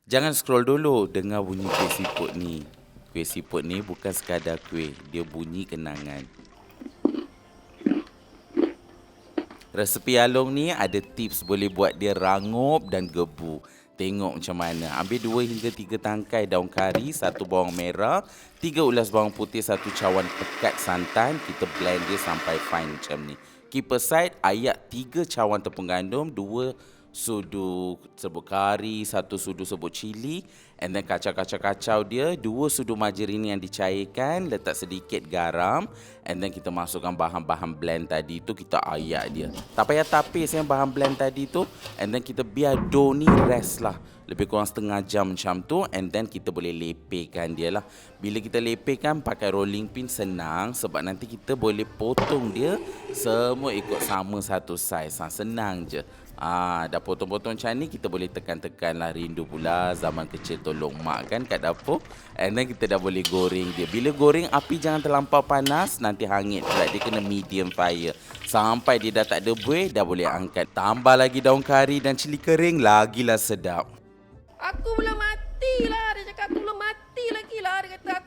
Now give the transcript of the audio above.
Jangan scroll dulu, dengar bunyi kuih siput ni. Kuih siput ni bukan sekadar kuih, dia bunyi kenangan. Resepi Along ni ada tips boleh buat dia rangup dan gebu. Tengok macam mana. Ambil 2 hingga 3 tangkai daun kari, 1 bawang merah, 3 ulas bawang putih, 1 cawan pekat santan. Kita blend dia sampai fine macam ni. Keep aside, ayak 3 cawan tepung gandum, 2 sudu serbuk kari, 1 sudu serbuk cili, and then kacau-kacau dia, 2 sudu margarin yang dicairkan, letak sedikit garam, and then kita masukkan bahan-bahan blend tadi tu, kita ayak dia. Tak payah tapis yang bahan blend tadi tu, and then kita biar dough ni rest lah. Lebih kurang setengah jam macam tu, and then kita boleh lepehkan dia lah. Bila kita lepehkan pakai rolling pin senang, sebab nanti kita boleh potong dia semua ikut sama satu saiz. Senang je. Dah potong-potong macam ni, kita boleh tekan-tekan lah. Rindu pula zaman kecil tolong mak kan kat dapur. And then kita dah boleh goreng dia. Bila goreng, api jangan terlampau panas, nanti hangit pula. Dia kena medium fire. Sampai dia dah tak ada buih, dah boleh angkat. Tambah lagi daun kari dan cili kering, lagilah sedap. Aku belum mati lah.